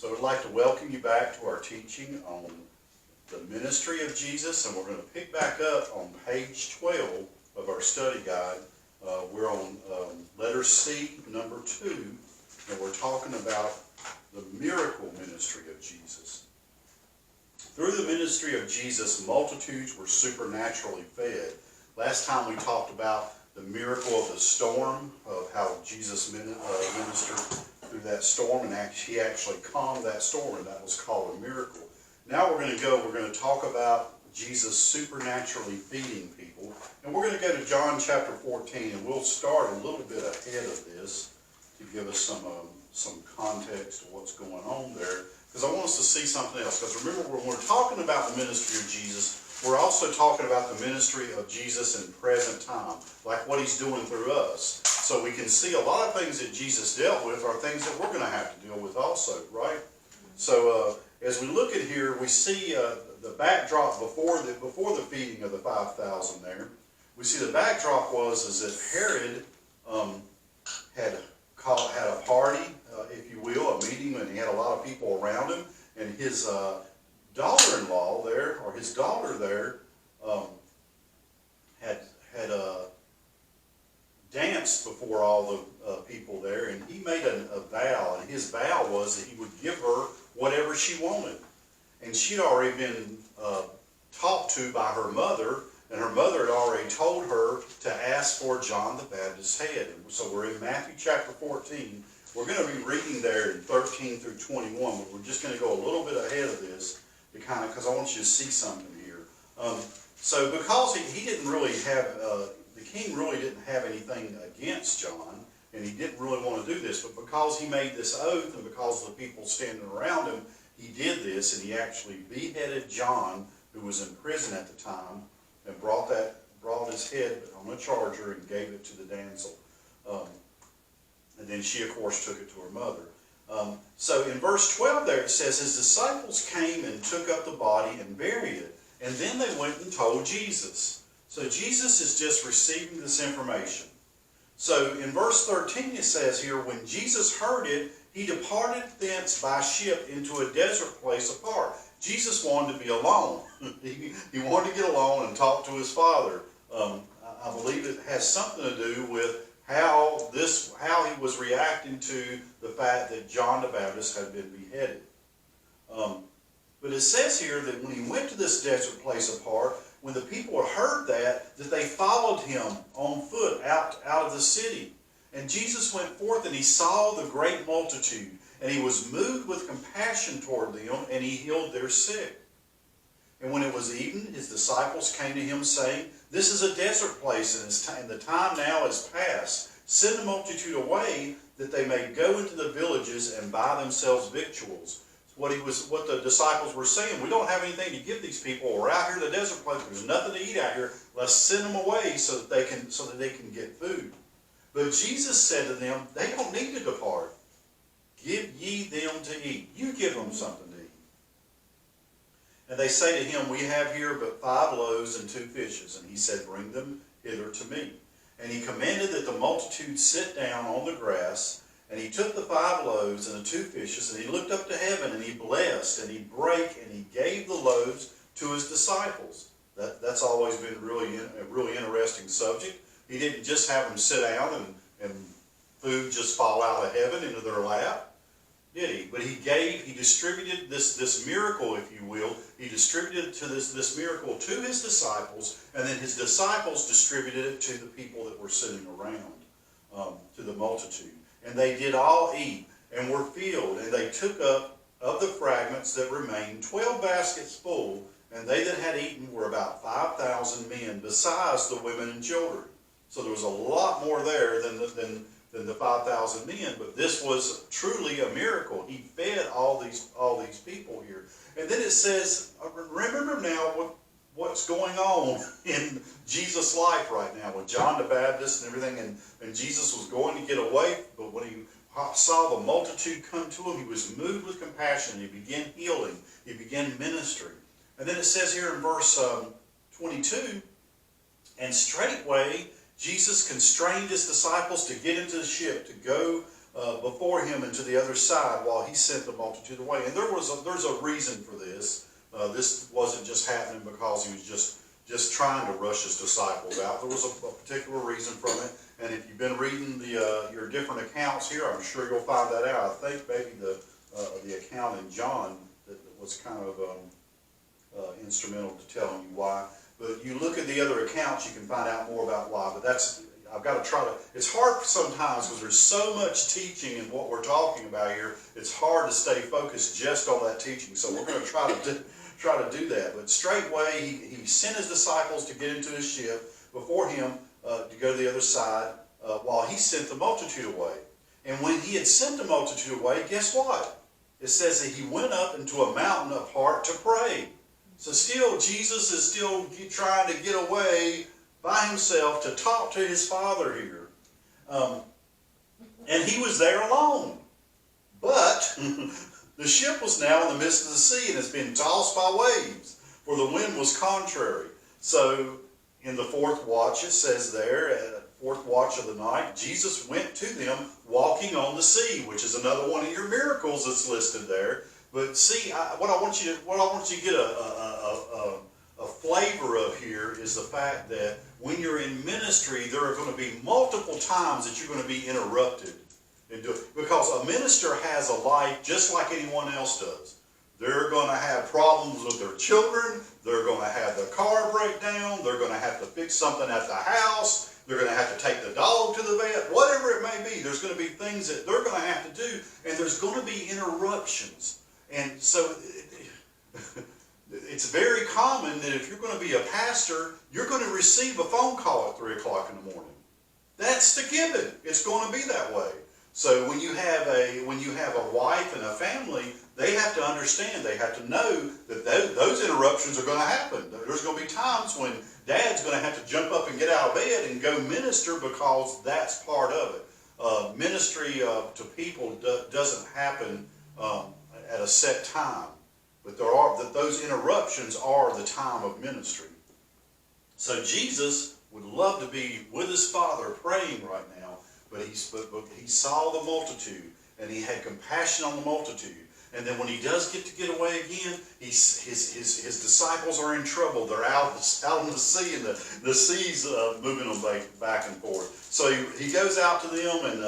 So I'd like to welcome you back to our teaching on the ministry of Jesus, and we're going to pick back up on page 12 of our study guide. We're on letter C, number 2, and we're talking about the miracle ministry of Jesus. Through the ministry of Jesus, multitudes were supernaturally fed. Last time we talked about the miracle of the storm, of how Jesus ministered through that storm, and he actually calmed that storm, and that was called a miracle. Now we're going to talk about Jesus supernaturally feeding people, and we're going to go to John chapter 14, and we'll start a little bit ahead of this to give us some context of what's going on there, because I want us to see something else. Because remember, when we're talking about the ministry of Jesus, we're also talking about the ministry of Jesus in present time, like what he's doing through us. So we can see a lot of things that Jesus dealt with are things that we're going to have to deal with also, right? So as we look at here, we see the backdrop before the feeding of the 5,000 there. We see the backdrop is that Herod had a party, if you will, a meeting, and he had a lot of people around him, and his daughter-in-law there, or his daughter there, had danced before all the people there, and he made a vow, and his vow was that he would give her whatever she wanted. And she'd already been talked to by her mother, and her mother had already told her to ask for John the Baptist's head. And so we're in Matthew chapter 14. We're going to be reading there in 13 through 21, but we're just going to go a little bit ahead of this to because I want you to see something here. So because he didn't really have, the king really didn't have anything against John, and he didn't really want to do this, but because he made this oath and because of the people standing around him, he did this, and he actually beheaded John, who was in prison at the time, and brought his head on a charger and gave it to the damsel. And then she, of course, took it to her mother. So in verse 12 there it says, his disciples came and took up the body and buried it. And then they went and told Jesus. So Jesus is just receiving this information. So in verse 13 it says here, when Jesus heard it, he departed thence by ship into a desert place apart. Jesus wanted to be alone. He wanted to get alone and talk to his Father. I believe it has something to do with how he was reacting to the fact that John the Baptist had been beheaded. But it says here that when he went to this desert place apart, when the people heard that they followed him on foot out of the city. And Jesus went forth and he saw the great multitude, and he was moved with compassion toward them, and he healed their sick. And when it was evening, his disciples came to him, saying, this is a desert place, and the time now is past. Send the multitude away, that they may go into the villages and buy themselves victuals. What the disciples were saying, we don't have anything to give these people. We're out here in the desert place. There's nothing to eat out here. Let's send them away so that they can get food. But Jesus said to them, they don't need to depart. Give ye them to eat. You give them something to eat. And they say to him, we have here but 5 loaves and 2 fishes. And he said, bring them hither to me. And he commanded that the multitude sit down on the grass. And he took the 5 loaves and the 2 fishes, and he looked up to heaven, and he blessed, and he brake, and he gave the loaves to his disciples. That's always been a really interesting subject. He didn't just have them sit down and food just fall out of heaven into their lap, did he? But he distributed this miracle, if you will. He distributed this miracle to his disciples, and then his disciples distributed it to the people that were sitting around, to the multitude. And they did all eat and were filled, and they took up of the fragments that remained 12 baskets full, and they that had eaten were about 5,000 men, besides the women and children. So there was a lot more there than the 5,000 men, but this was truly a miracle. He fed all these people here. And then it says, remember now what's going on in Jesus' life right now with John the Baptist and everything, and Jesus was going to get away, but when he saw the multitude come to him, he was moved with compassion. He began healing. He began ministry. And then it says here in verse 22, and straightway Jesus constrained his disciples to get into the ship to go before him and to the other side while he sent the multitude away. And there's a reason for this. This wasn't just happening because he was just trying to rush his disciples out. There was a particular reason from it. And if you've been reading your different accounts here, I'm sure you'll find that out. I think maybe the account in John that was kind of instrumental to telling you why. But you look at the other accounts, you can find out more about why. But I've got to try to, it's hard sometimes because there's so much teaching in what we're talking about here. It's hard to stay focused just on that teaching. So we're going to try to do that. But straightway, he sent his disciples to get into his ship before him to go to the other side while he sent the multitude away. And when he had sent the multitude away, guess what? It says that he went up into a mountain apart to pray. So still, Jesus is still trying to get away by himself to talk to his Father here. And he was there alone. But the ship was now in the midst of the sea and has been tossed by waves, for the wind was contrary. So in the fourth watch, it says there, fourth watch of the night, Jesus went to them walking on the sea, which is another one of your miracles that's listed there. But see, what I want you to get a flavor of here is the fact that when you're in ministry, there are going to be multiple times that you're going to be interrupted. Because a minister has a life just like anyone else does. They're going to have problems with their children. They're going to have the car break down. They're going to have to fix something at the house. They're going to have to take the dog to the vet. Whatever it may be, there's going to be things that they're going to have to do, and there's going to be interruptions. And so it's very common that if you're going to be a pastor, you're going to receive a phone call at 3 o'clock in the morning. That's the given. It's going to be that way. So when you have a wife and a family, they have to understand, they have to know that those interruptions are going to happen. There's going to be times when Dad's going to have to jump up and get out of bed and go minister because that's part of it. Ministry to people doesn't happen at a set time, but those interruptions are the time of ministry. So Jesus would love to be with his Father praying right now, but he saw the multitude and he had compassion on the multitude. And then when he does get away again, his disciples are in trouble. They're out in the sea, and the sea's moving them back and forth. So he goes out to them, and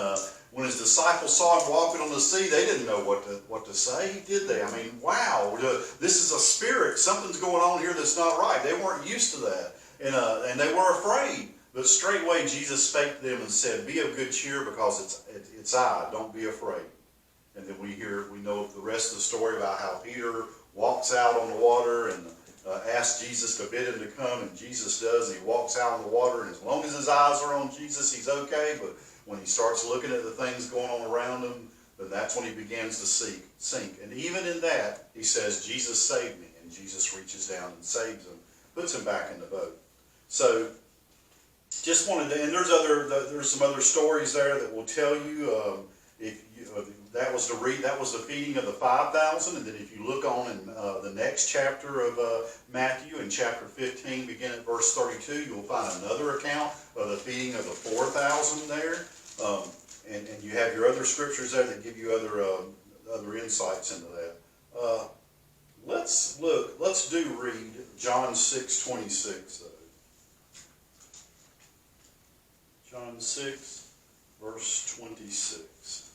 when his disciples saw him walking on the sea, they didn't know what to say, did they? I mean, wow, this is a spirit. Something's going on here that's not right. They weren't used to that, and they were afraid. But straightway Jesus spake to them and said, "Be of good cheer, because it's I. Don't be afraid." And then we know the rest of the story about how Peter walks out on the water and asks Jesus to bid him to come, and Jesus does. And he walks out on the water, and as long as his eyes are on Jesus, he's okay. But when he starts looking at the things going on around him, then that's when he begins to sink. And even in that, he says, "Jesus saved me." And Jesus reaches down and saves him, puts him back in the boat. So just wanted to, and there's some other stories there that will tell you that was the feeding of the 5,000, and then if you look on in the next chapter of Matthew, in chapter 15, begin at verse 32, you'll find another account of the feeding of the 4,000 there, and you have your other scriptures there that give you other insights into that. Let's read John 6:26 though. John 6, verse 26.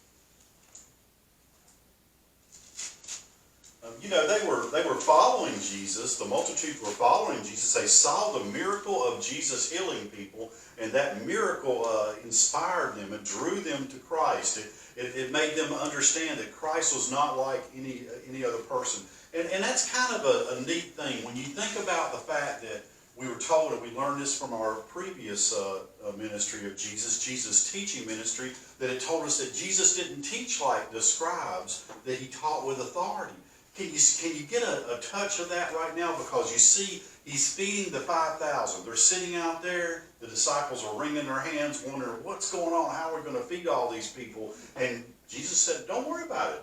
They were following Jesus. The multitude were following Jesus. They saw the miracle of Jesus healing people, and that miracle inspired them. It drew them to Christ. It made them understand that Christ was not like any other person. And that's kind of a neat thing. When you think about the fact that we were told, and we learned this from our previous ministry of Jesus' teaching ministry, that it told us that Jesus didn't teach like the scribes, that he taught with authority. Can you get a touch of that right now? Because you see, he's feeding the 5,000. They're sitting out there. The disciples are wringing their hands, wondering, what's going on? How are we going to feed all these people? And Jesus said, don't worry about it.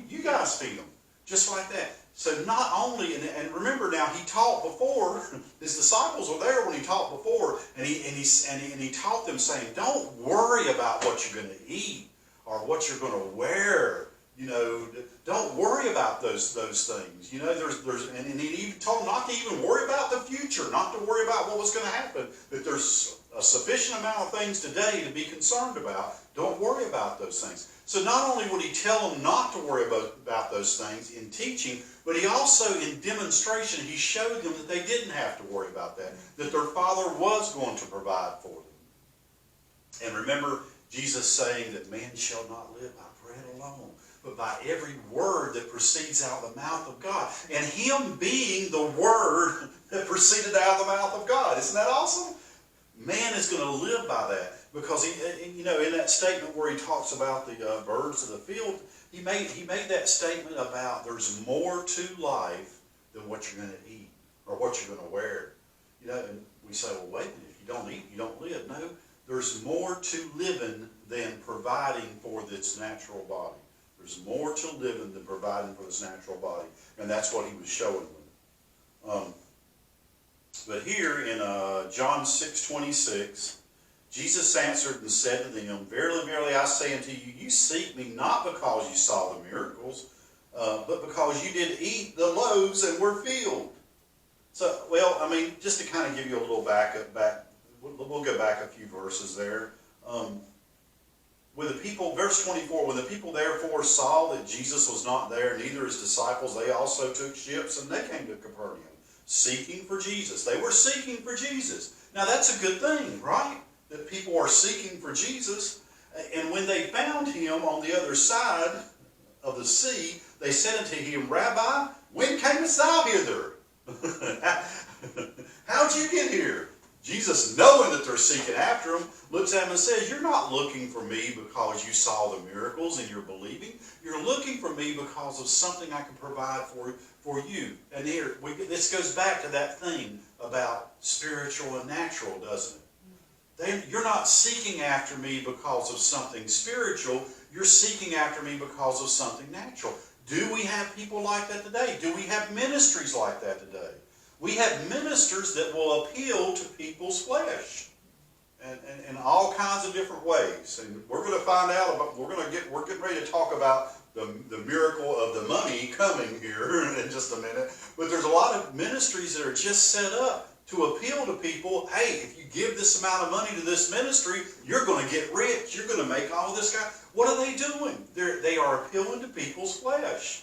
You guys feed them. Just like that. So not only, and remember now, he taught before. His disciples were there when he taught before, and he taught them saying, don't worry about what you're going to eat, or what you're going to wear. You know, don't worry about those things. You know, and he even told them not to even worry about the future, not to worry about what was going to happen. That there's a sufficient amount of things today to be concerned about. Don't worry about those things. So not only would he tell them not to worry about those things in teaching, but he also, in demonstration, he showed them that they didn't have to worry about that, that their Father was going to provide for them. And remember Jesus saying that man shall not live by bread alone, but by every word that proceeds out of the mouth of God. And him being the word that proceeded out of the mouth of God. Isn't that awesome? Man is going to live by that. Because, in that statement where he talks about the birds of the field, he made that statement about there's more to life than what you're going to eat or what you're going to wear. You know, and we say, well, wait a minute, if you don't eat, you don't live. No, there's more to living than providing for this natural body. There's more to living than providing for this natural body. And that's what he was showing them. But here in John 6:26, Jesus answered and said to them, Verily, verily, I say unto you, you seek me not because you saw the miracles, but because you did eat the loaves and were filled. So, well, I mean, just to kind of give you a little back, we'll go back a few verses there. With the people, verse 24, when the people therefore saw that Jesus was not there, neither his disciples, they also took ships and they came to Capernaum, seeking for Jesus. They were seeking for Jesus. Now that's a good thing, right? That people are seeking for Jesus. And when they found him on the other side of the sea, they said unto him, Rabbi, when camest thou hither? How'd you get here? Jesus, knowing that they're seeking after him, looks at him and says, you're not looking for me because you saw the miracles and you're believing. You're looking for me because of something I can provide for you. And here, this goes back to that thing about spiritual and natural, doesn't it? You're not seeking after me because of something spiritual. You're seeking after me because of something natural. Do we have people like that today? Do we have ministries like that today? We have ministers that will appeal to people's flesh in all kinds of different ways. And we're going to find out about, we're getting ready to talk about the miracle of the money coming here in just a minute. But there's a lot of ministries that are just set up to appeal to people. Hey, if you give this amount of money to this ministry, you're going to get rich. You're going to make all this guy. What are they doing? They are appealing to people's flesh.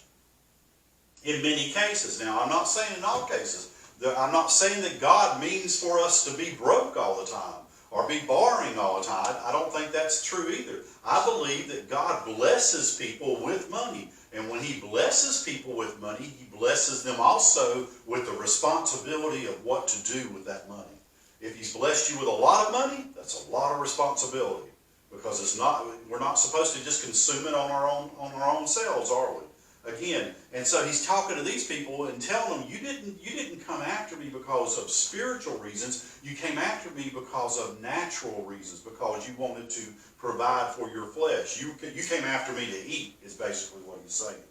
In many cases. Now, I'm not saying in all cases. I'm not saying that God means for us to be broke all the time or be borrowing all the time. I don't think that's true either. I believe that God blesses people with money. And when he blesses people with money, he blesses them also with the responsibility of what to do with that money. If he's blessed you with a lot of money, that's a lot of responsibility. Because we're not supposed to just consume it on our own selves, are we? Again, and so he's talking to these people and telling them, you didn't come after me because of spiritual reasons. You came after me because of natural reasons, because you wanted to provide for your flesh. You came after me to eat, is basically what he's saying.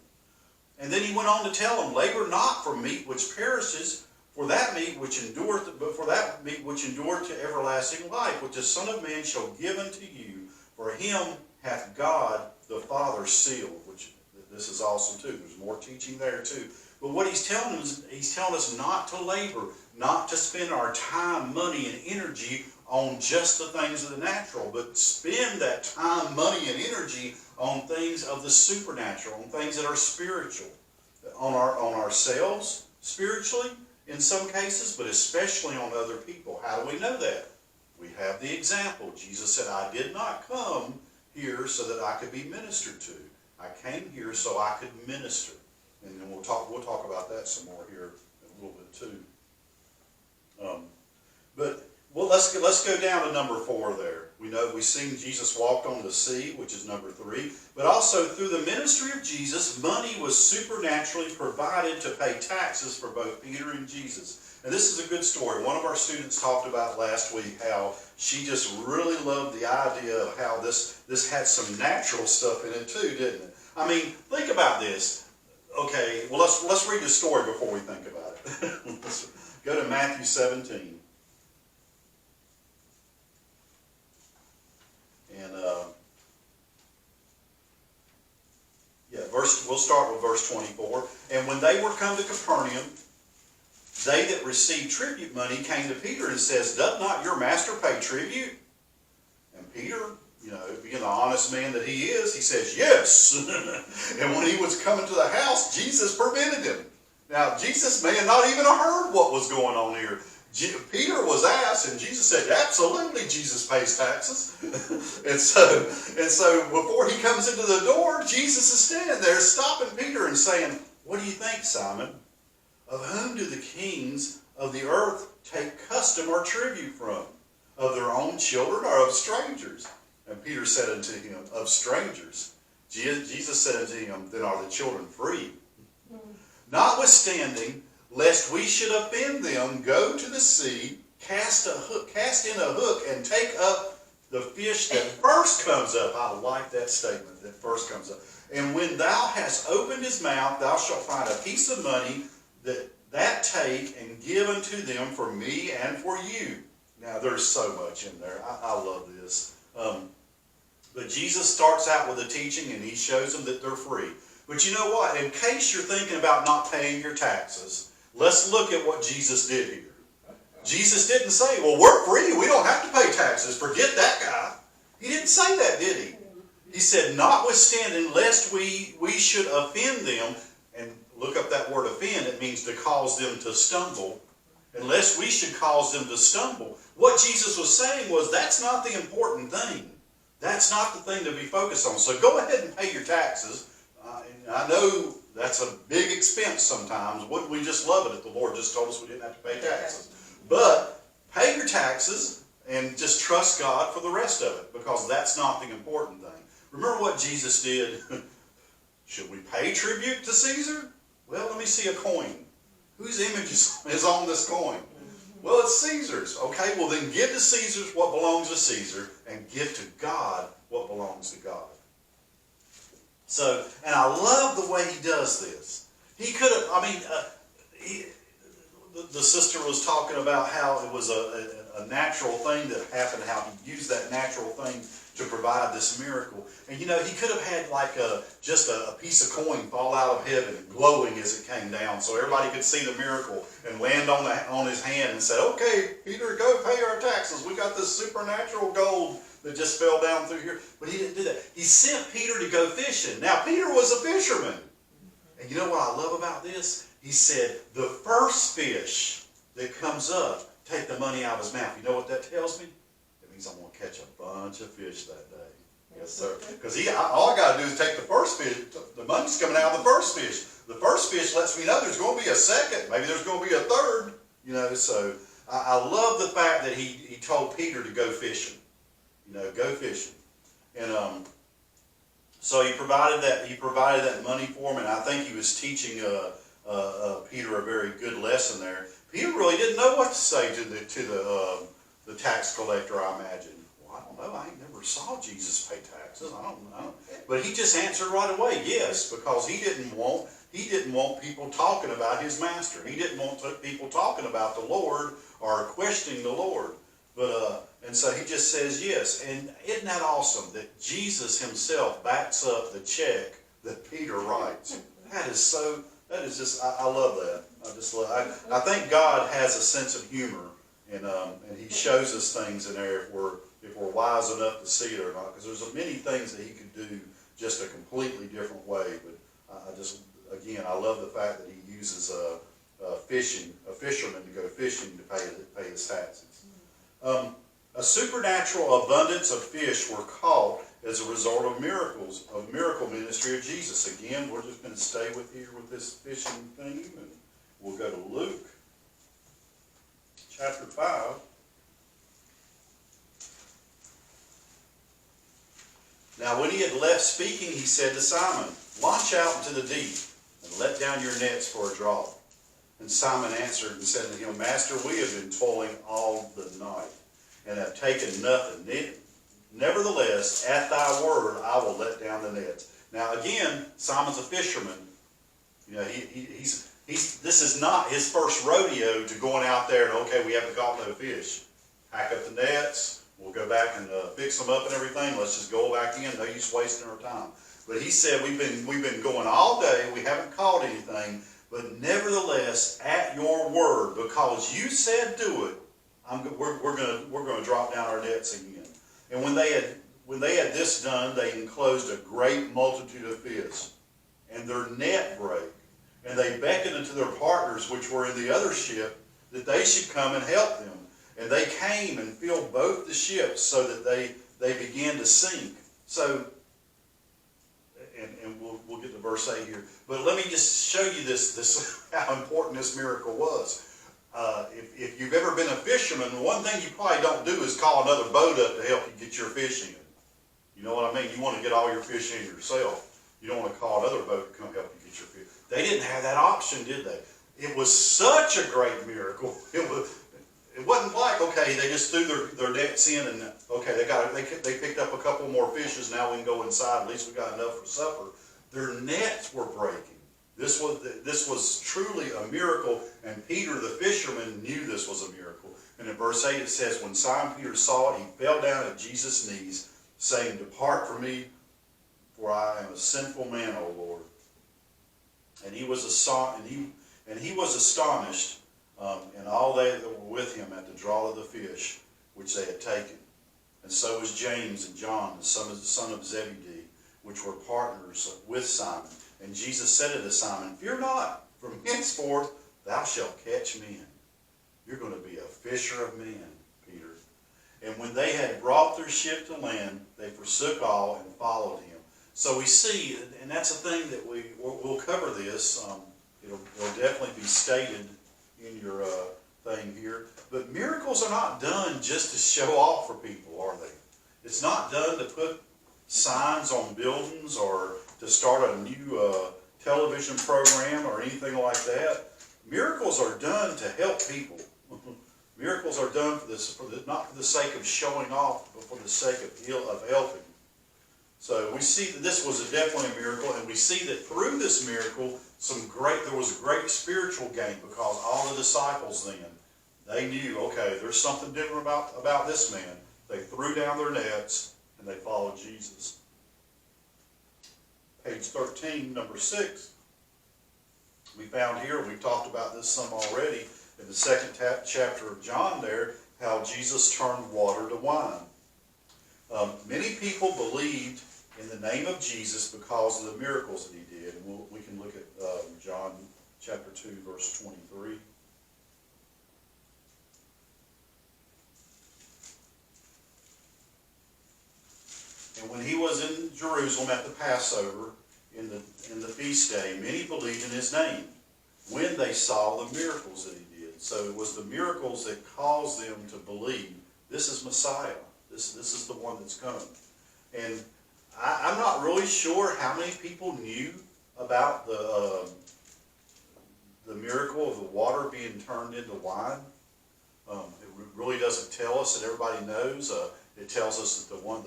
And then he went on to tell them, labor not for meat which perishes, for that meat which endureth, but for that meat which endureth to everlasting life, which the Son of Man shall give unto you. For him hath God the Father sealed, which this is awesome too. There's more teaching there too. But what he's telling us not to labor, not to spend our time, money, and energy on just the things of the natural, but spend that time, money, and energy on things of the supernatural, on things that are spiritual, on ourselves spiritually in some cases, but especially on other people. How do we know that? We have the example. Jesus said, I did not come here so that I could be ministered to. I came here so I could minister. And then we'll talk about that some more here in a little bit too. Let's go down to number 4 there. We know we've seen Jesus walked on the sea, which is number 3. But also through the ministry of Jesus, money was supernaturally provided to pay taxes for both Peter and Jesus. And this is a good story. One of our students talked about last week how she just really loved the idea of how this had some natural stuff in it too, didn't it? I mean, think about this. Okay, well let's read the story before we think about it. Let's go to Matthew 17. And we'll start with verse 24. And when they were come to Capernaum, they that received tribute money came to Peter and says, Doth not your master pay tribute? And Peter, being the honest man that he is, he says, yes. And when he was coming to the house, Jesus prevented him. Now, Jesus may have not even heard what was going on here. Peter was asked, and Jesus said, absolutely, Jesus pays taxes. and so before he comes into the door, Jesus is standing there stopping Peter and saying, what do you think, Simon? Of whom do the kings of the earth take custom or tribute from? Of their own children or of strangers? And Peter said unto him, of strangers. Jesus said unto him, then are the children free? Notwithstanding, lest we should offend them, go to the sea, cast in a hook, and take up the fish that first comes up. I like that statement, that first comes up. And when thou hast opened his mouth, thou shalt find a piece of money that take and give unto them for me and for you. Now, there's so much in there. I love this. But Jesus starts out with a teaching, and he shows them that they're free. But you know what? In case you're thinking about not paying your taxes, let's look at what Jesus did here. Jesus didn't say, well, we're free. We don't have to pay taxes. Forget that guy. He didn't say that, did he? He said, notwithstanding, lest we should offend them, and look up that word offend, it means to cause them to stumble. Unless we should cause them to stumble. What Jesus was saying was, that's not the important thing. That's not the thing to be focused on. So go ahead and pay your taxes. And I know that's a big expense sometimes. Wouldn't we just love it if the Lord just told us we didn't have to pay taxes? But pay your taxes and just trust God for the rest of it, because that's not the important thing. Remember what Jesus did? Should we pay tribute to Caesar? Well, let me see a coin. Whose image is on this coin? Well, it's Caesar's. Okay, well then give to Caesar what belongs to Caesar, and give to God what belongs to God. So, and I love the way he does this. He could have, the sister was talking about how it was a natural thing that happened, how he used that natural thing to provide this miracle. And he could have had like just a piece of coin fall out of heaven, glowing as it came down, so everybody could see the miracle and land on his hand and said, okay, Peter, go pay our taxes. We got this supernatural gold that just fell down through here. But he didn't do that. He sent Peter to go fishing. Now, Peter was a fisherman. And you know what I love about this? He said, the first fish that comes up, take the money out of his mouth. You know what that tells me? It means I'm going to catch a bunch of fish that day. Yes, sir. Because all I got to do is take the first fish. The money's coming out of the first fish. The first fish lets me know there's going to be a second. Maybe there's going to be a third. So I love the fact that he told Peter to go fishing. Go fishing. And so he provided that money for him, and I think he was teaching Peter a very good lesson there. Peter really didn't know what to say to the tax collector, I imagine. Well, I don't know. I ain't never saw Jesus pay taxes. I don't know. But he just answered right away, yes, because he didn't want people talking about his master. He didn't want people talking about the Lord or questioning the Lord. And so he just says yes. And isn't that awesome that Jesus himself backs up the check that Peter writes? That is just, I love that. I think God has a sense of humor, and he shows us things in there if we're wise enough to see it or not, because there's many things that he could do just a completely different way. But again, I love the fact that he uses a fisherman to go fishing to pay his taxes. A supernatural abundance of fish were caught as a result of miracle ministry of Jesus. Again, we're just going to stay with this fishing thing, and we'll go to Luke chapter 5. Now when he had left speaking, he said to Simon, launch out into the deep, and let down your nets for a draught. And Simon answered and said to him, Master, we have been toiling all the night, and have taken nothing. Nevertheless, at thy word, I will let down the nets. Now again, Simon's a fisherman. This is not his first rodeo to going out there and, okay, we haven't caught no fish. Pack up the nets. We'll go back and fix them up and everything. Let's just go back in. No use wasting our time. But he said, we've been going all day, we haven't caught anything, but nevertheless, at your word, because you said do it, we're going to drop down our nets again. And when they had this done, they enclosed a great multitude of fish, and their net brake. And they beckoned unto their partners which were in the other ship, that they should come and help them. And they came and filled both the ships, so that they began to sink. So, and we'll get to verse 8 here. But let me just show you this how important this miracle was. If you've ever been a fisherman, the one thing you probably don't do is call another boat up to help you get your fish in. You know what I mean? You want to get all your fish in yourself. You don't want to call another boat to come help you get your fish. They didn't have that option, did they? It was such a great miracle. It wasn't like, okay, they just threw their nets in and, okay, they picked up a couple more fishes, now we can go inside, at least we got enough for supper. Their nets were breaking. This was truly a miracle, and Peter the fisherman knew this was a miracle. And in verse 8 it says, when Simon Peter saw it, he fell down at Jesus' knees, saying, depart from me, for I am a sinful man, O Lord. And he was astonished, and all they that were with him at the draw of the fish which they had taken. And so was James and John, the son of Zebedee, which were partners with Simon. And Jesus said unto Simon, fear not, from henceforth thou shalt catch men. You're going to be a fisher of men, Peter. And when they had brought their ship to land, they forsook all and followed him. So we see, and that's a thing that we'll cover this. It'll definitely be stated in your thing here. But miracles are not done just to show off for people, are they? It's not done to put signs on buildings or to start a new television program or anything like that. Miracles are done to help people. Miracles are done not for the sake of showing off, but for the sake of helping. So we see that this was definitely a miracle, and we see that through this miracle, there was great spiritual gain, because all the disciples then, they knew, okay, there's something different about this man. They threw down their nets and they followed Jesus. Page 13, number 6. We found here, we've talked about this some already, in the second chapter of John there, how Jesus turned water to wine. Many people believed in the name of Jesus because of the miracles that he did. And we can look at John chapter 2, verse 23. And when he was in Jerusalem at the Passover, in the feast day, many believed in his name, when they saw the miracles that he did. So it was the miracles that caused them to believe, this is Messiah. This is the one that's coming. And I'm not really sure how many people knew about the miracle of the water being turned into wine. It really doesn't tell us that everybody knows. It tells us that one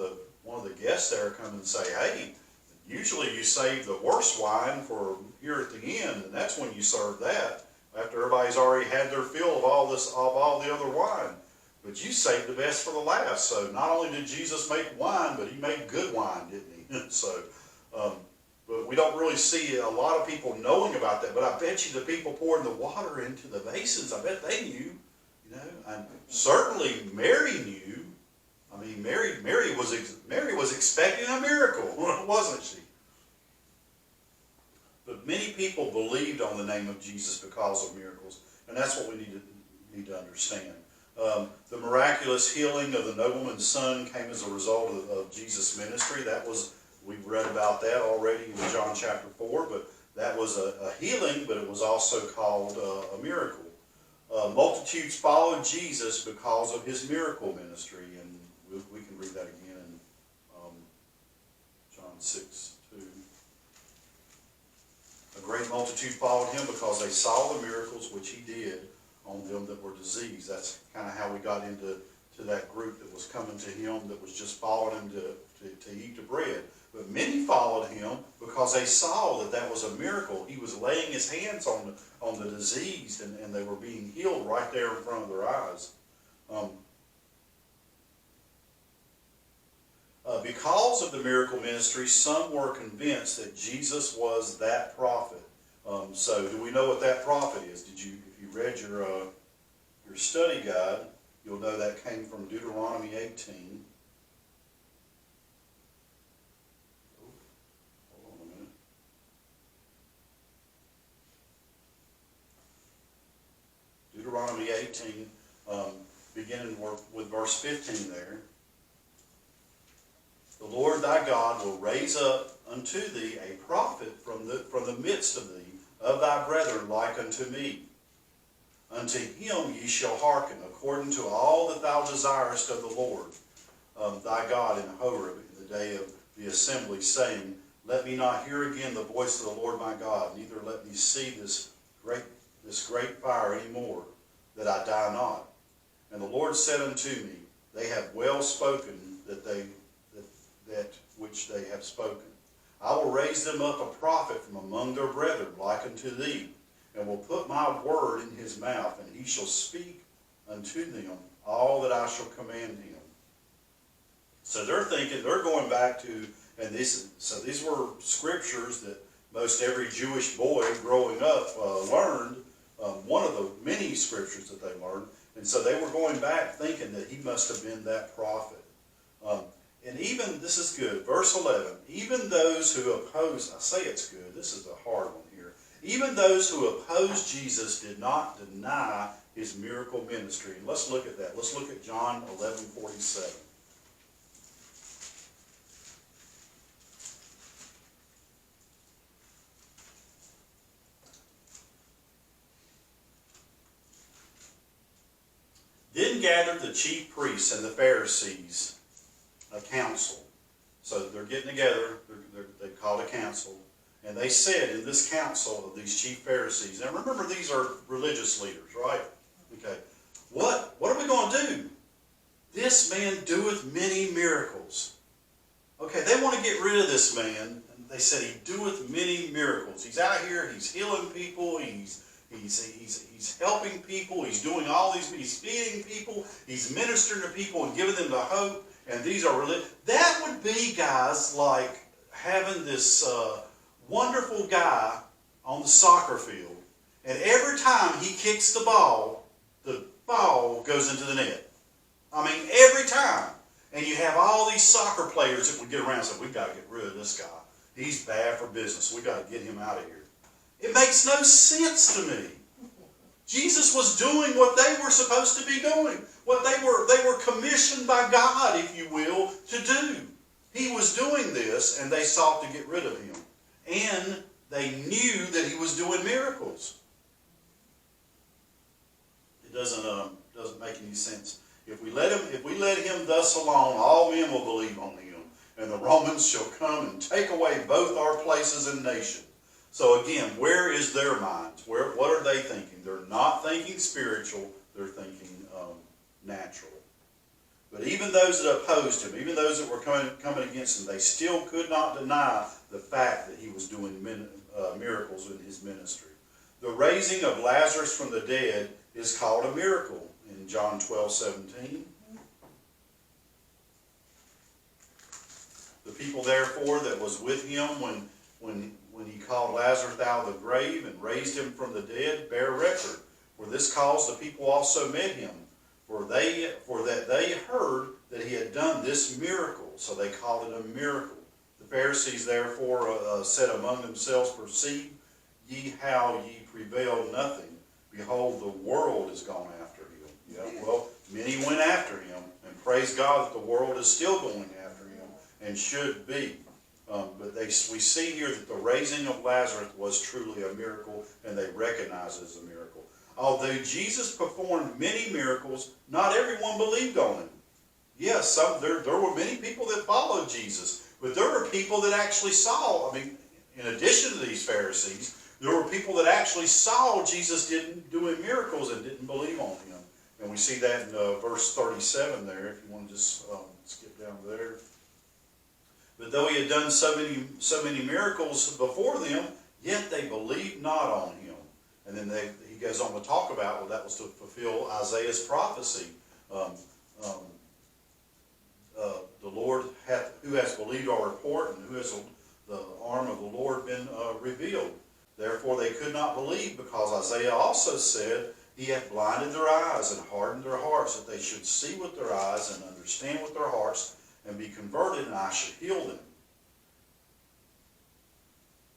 of the guests there come and say, hey, usually you save the worst wine for here at the end, and that's when you serve that, after everybody's already had their fill of all the other wine. But you saved the best for the last. So not only did Jesus make wine, but he made good wine, didn't he? So, but we don't really see a lot of people knowing about that. But I bet you the people pouring the water into the basins, I bet they knew. You know, and certainly Mary knew. I mean, Mary was expecting a miracle, wasn't she? But many people believed on the name of Jesus because of miracles, and that's what we need to understand. The miraculous healing of the nobleman's son came as a result of Jesus' ministry. We've read about that already in John chapter 4, but that was a healing, but it was also called a miracle. Multitudes followed Jesus because of his miracle ministry, and we can read that again in John 6:2. A great multitude followed him because they saw the miracles which he did on them that were diseased. That's kind of how we got into that group that was coming to him, that was just following him to eat the bread. But many followed him because they saw that was a miracle. He was laying his hands on the diseased, and they were being healed right there in front of their eyes. Because of the miracle ministry, some were convinced that Jesus was that prophet. So do we know what that prophet is? If you read your study guide, you'll know that came from Deuteronomy 18. Hold on a minute. Deuteronomy 18, beginning with verse 15 there. The Lord thy God will raise up unto thee a prophet from the midst of thee, of thy brethren like unto me. Unto him ye shall hearken, according to all that thou desirest of the Lord thy God in Horeb in the day of the assembly, saying, Let me not hear again the voice of the Lord my God, neither let me see this great fire any more, that I die not. And the Lord said unto me, They have well spoken that which they have spoken. I will raise them up a prophet from among their brethren, like unto thee, and will put my word in his mouth, and he shall speak unto them all that I shall command him. So they're going back to, so these were scriptures that most every Jewish boy growing up learned, one of the many scriptures that they learned, and so they were going back thinking that he must have been that prophet. And even, this is good, verse 11, even those who oppose, I say it's good, this is a hard one here, even those who oppose Jesus did not deny his miracle ministry. And let's look at that. Let's look at John 11:47. Then gathered the chief priests and the Pharisees a council. So they're getting together, they called a council, and they said in this council of these chief Pharisees, and remember these are religious leaders, right? Okay, what are we going to do? This man doeth many miracles. Okay, they want to get rid of this man, and they said he doeth many miracles. He's out here, he's healing people, he's helping people, he's doing all these, he's feeding people, he's ministering to people and giving them the hope. And these are that would be, guys, like having this wonderful guy on the soccer field, and every time he kicks the ball goes into the net. I mean, every time. And you have all these soccer players that would get around and say, we've got to get rid of this guy. He's bad for business. We've got to get him out of here. It makes no sense to me. Jesus was doing what they were supposed to be doing. What they were commissioned by God, if you will, to do. He was doing this, and they sought to get rid of him. And they knew that he was doing miracles. It doesn't make any sense. If we let him thus alone, all men will believe on him, and the Romans shall come and take away both our places and nation. So again, where is their minds? What are they thinking? They're not thinking spiritual, they're thinking natural. But even those that opposed him, even those that were coming against him, they still could not deny the fact that he was doing miracles in his ministry. The raising of Lazarus from the dead is called a miracle in John 12:17. The people therefore that was with him when he called Lazarus out of the grave and raised him from the dead bear record. For this cause the people also met him, for that they heard that he had done this miracle. So they called it a miracle. The Pharisees therefore said among themselves, Perceive ye how ye prevail nothing. Behold, the world is gone after him. Yeah, well, many went after him, and praise God that the world is still going after him, and should be. But we see here that the raising of Lazarus was truly a miracle, and they recognize it as a miracle. Although Jesus performed many miracles, not everyone believed on him. Yes, there were many people that followed Jesus, but there were people that actually saw, in addition to these Pharisees, there were people that actually saw Jesus doing miracles and didn't believe on him. And we see that in verse 37 there, if you want to just skip down there. But though he had done so many miracles before them, yet they believed not on him. And then he goes on to talk about, well, that was to fulfill Isaiah's prophecy. the Lord who has believed our report, and who has the arm of the Lord been revealed? Therefore they could not believe, because Isaiah also said, He hath blinded their eyes and hardened their hearts, that they should see with their eyes and understand with their hearts and be converted, and I should heal them.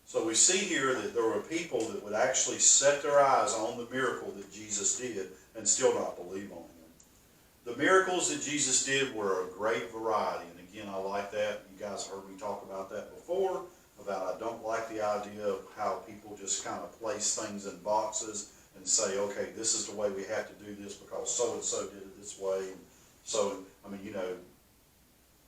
So we see here that there were people that would actually set their eyes on the miracle that Jesus did and still not believe on Him. The miracles that Jesus did were a great variety. And again, I like that. You guys heard me talk about that before, about I don't like the idea of how people just kind of place things in boxes and say, okay, this is the way we have to do this because so-and-so did it this way. And so, I mean, you know,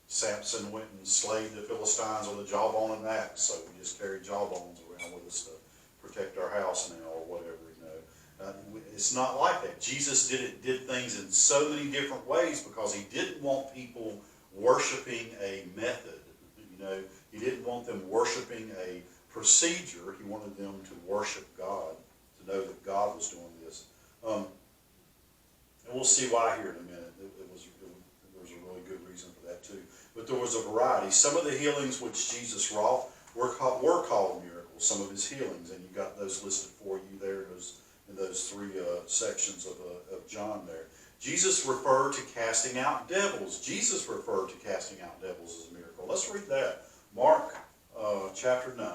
Samson went and slayed the Philistines with a jawbone and axe, so we just carry jawbones around with us to protect our house now or whatever, you know. It's not like that. Jesus did things in so many different ways because He didn't want people worshiping a method. You know, He didn't want them worshiping a procedure. He wanted them to worship God, to know that God was doing this. And we'll see why here in a minute. There was a really good reason for that too. But there was a variety. Some of the healings which Jesus wrought were called miracles, some of His healings, and you got those listed for you there in those three sections of John there. Jesus referred to casting out devils. Jesus referred to casting out devils as a miracle. Let's read that. Mark chapter 9.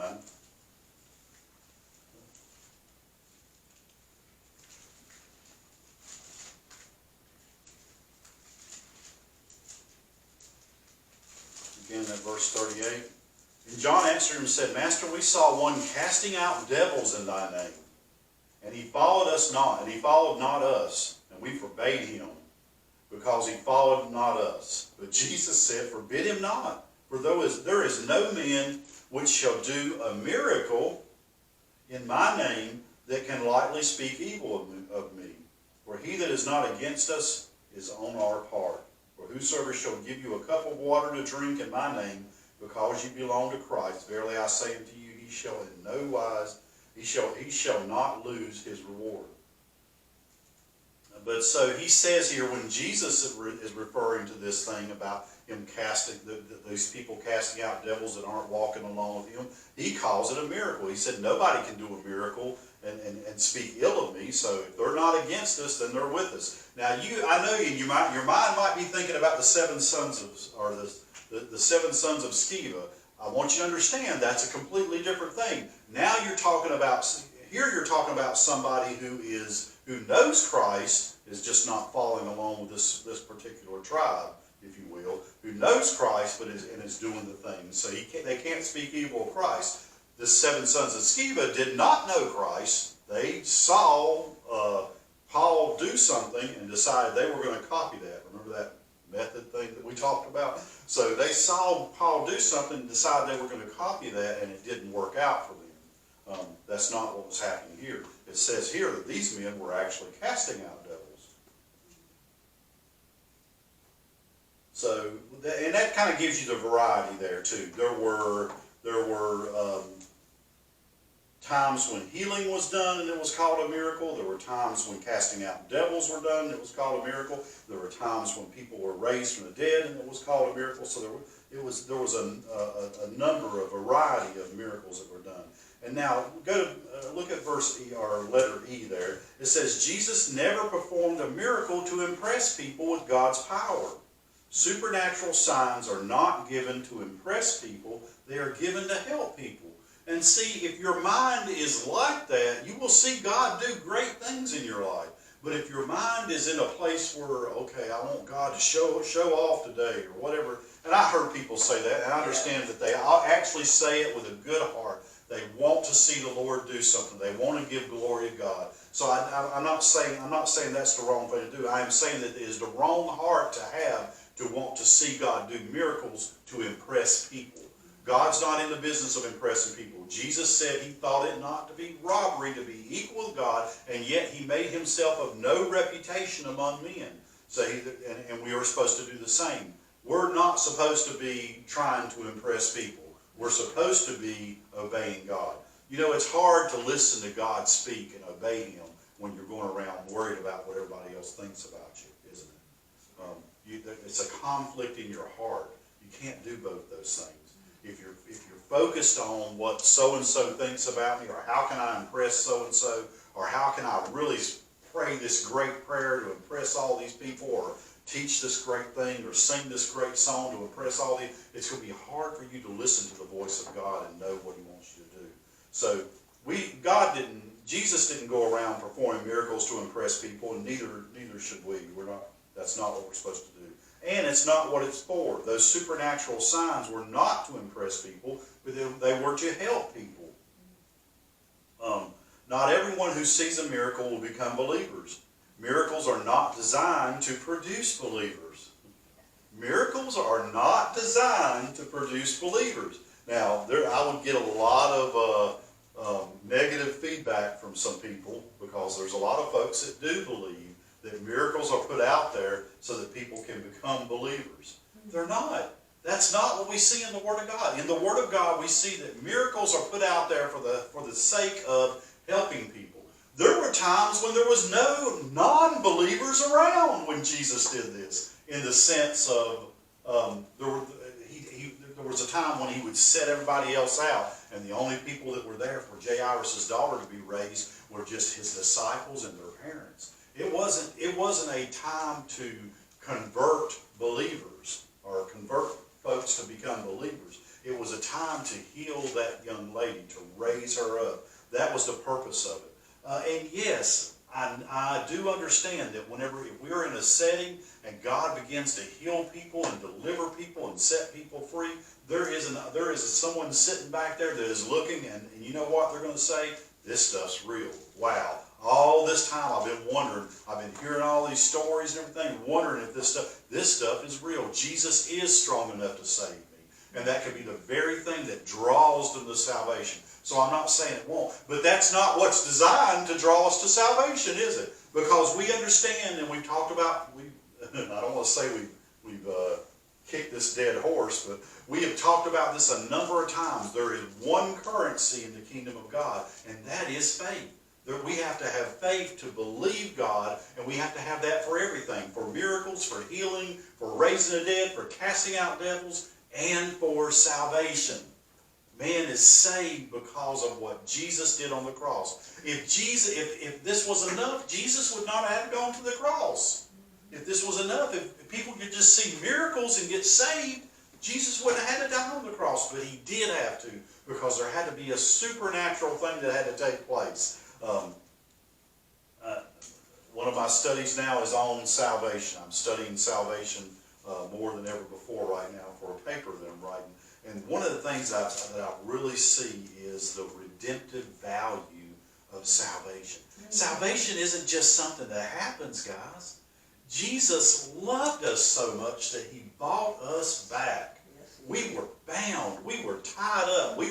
Again, at verse 38. And John answered him and said, Master, we saw one casting out devils in thy name. And he followed us not, and he followed not us. And we forbade him, because he followed not us. But Jesus said, Forbid him not. For there is no man which shall do a miracle in my name that can lightly speak evil of me. For he that is not against us is on our part. For whosoever shall give you a cup of water to drink in my name, because you belong to Christ, verily I say unto you, he shall in no wise, he shall not lose his reward. But so he says here, when Jesus is referring to this thing about him casting, these people casting out devils that aren't walking along with him, he calls it a miracle. He said, nobody can do a miracle and speak ill of me, so if they're not against us, then they're with us. Now, I know your mind might be thinking about the seven sons of, or the seven sons of Sceva. I want you to understand that's a completely different thing. Now you're talking about somebody who knows Christ, is just not following along with this particular tribe, if you will, who knows Christ but is doing the things. So they can't speak evil of Christ. The seven sons of Sceva did not know Christ. They saw Paul do something and decided they were going to copy that. Remember that method thing that we talked about? So they saw Paul do something and decided they were going to copy that, and it didn't work out for them. That's not what was happening here. It says here that these men were actually casting out devils. So, and that kind of gives you the variety there too. There were times when healing was done and it was called a miracle. There were times when casting out devils were done and it was called a miracle. There were times when people were raised from the dead and it was called a miracle. So there was a number, a variety of miracles that were done. And now go to look at verse E, or letter E there. It says Jesus never performed a miracle to impress people with God's power. Supernatural signs are not given to impress people. They are given to help people. And see, if your mind is like that, you will see God do great things in your life. But if your mind is in a place where, okay, I want God to show off today or whatever, and I heard people say that, and I understand that they actually say it with a good heart. They want to see the Lord do something. They want to give glory to God. So I'm not saying that's the wrong thing to do. I am saying that it is the wrong heart to have to want to see God do miracles to impress people. God's not in the business of impressing people. Jesus said he thought it not to be robbery to be equal with God, and yet he made himself of no reputation among men. So and we are supposed to do the same. We're not supposed to be trying to impress people. We're supposed to be obeying God. You know, it's hard to listen to God speak and obey him when you're going around worried about what everybody else thinks about you, isn't it? It's a conflict in your heart. You can't do both those things. If you're focused on what so-and-so thinks about me, or how can I impress so-and-so, or how can I really pray this great prayer to impress all these people, or teach this great thing, or sing this great song to impress all these, it's going to be hard for you to listen to the voice of God and know what he wants you to do. So Jesus didn't go around performing miracles to impress people, and neither should we. That's not what we're supposed to do. And it's not what it's for. Those supernatural signs were not to impress people, but they were to help people. Not everyone who sees a miracle will become believers. Miracles are not designed to produce believers. Miracles are not designed to produce believers. Now, I would get a lot of negative feedback from some people, because there's a lot of folks that do believe that miracles are put out there so that people can become believers. They're not. That's not what we see in the Word of God. In the Word of God, we see that miracles are put out there for the sake of helping people. There were times when there was no non-believers around when Jesus did this, in the sense of there was a time when he would set everybody else out, and the only people that were there for Jairus' daughter to be raised were just his disciples and their parents. It wasn't a time to convert believers or convert folks to become believers. It was a time to heal that young lady, to raise her up. That was the purpose of it. And yes, I do understand that if we're in a setting and God begins to heal people and deliver people and set people free, there is someone sitting back there that is looking, and you know what they're going to say? This stuff's real. Wow. All this time I've been wondering, I've been hearing all these stories and everything, wondering if this stuff is real. Jesus is strong enough to save me. And that could be the very thing that draws them to salvation. So I'm not saying it won't. But that's not what's designed to draw us to salvation, is it? Because we understand, and we've talked about, I don't want to say we've kicked this dead horse, but we have talked about this a number of times. There is one currency in the kingdom of God, and that is faith. We have to have faith to believe God, and we have to have that for everything. For miracles, for healing, for raising the dead, for casting out devils, and for salvation. Man is saved because of what Jesus did on the cross. If this was enough, Jesus would not have gone to the cross. If this was enough, if people could just see miracles and get saved, Jesus wouldn't have had to die on the cross. But he did have to, because there had to be a supernatural thing that had to take place. One of my studies now is on salvation. I'm studying salvation more than ever before right now for a paper that I'm writing. And one of the things that I really see is the redemptive value of salvation. Salvation isn't just something that happens, guys. Jesus loved us so much that he bought us back. We were bound. We were tied up. We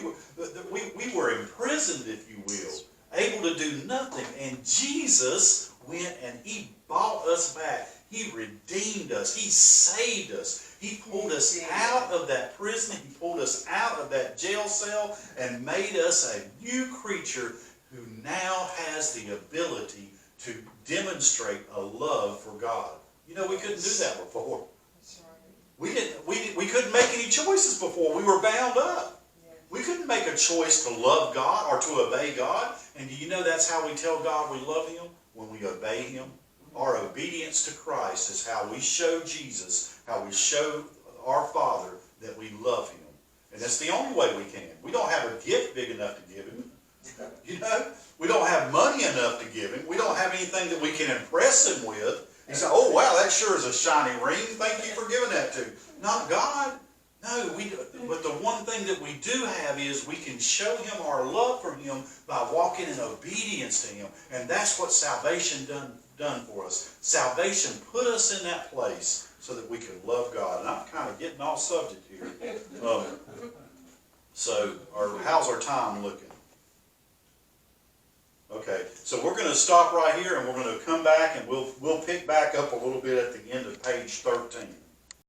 were imprisoned, if you will, able to do nothing. And Jesus went and he bought us back. He redeemed us. He saved us. He pulled us out of that prison. He pulled us out of that jail cell and made us a new creature who now has the ability to demonstrate a love for God. You know, we couldn't do that before. We couldn't make any choices before. We were bound up. We couldn't make a choice to love God or to obey God. And do you know that's how we tell God we love him? When we obey him. Our obedience to Christ is how we show Jesus, how we show our Father that we love him. And that's the only way we can. We don't have a gift big enough to give him. You know, we don't have money enough to give him. We don't have anything that we can impress him with. He said, oh, wow, that sure is a shiny ring. Thank you for giving that to. Not God. No, but the one thing that we do have is we can show him our love for him by walking in obedience to him. And that's what salvation done for us. Salvation put us in that place so that we could love God. And I'm kind of getting off subject here. How's our time looking? Okay, so we're going to stop right here and we're going to come back and we'll pick back up a little bit at the end of page 13.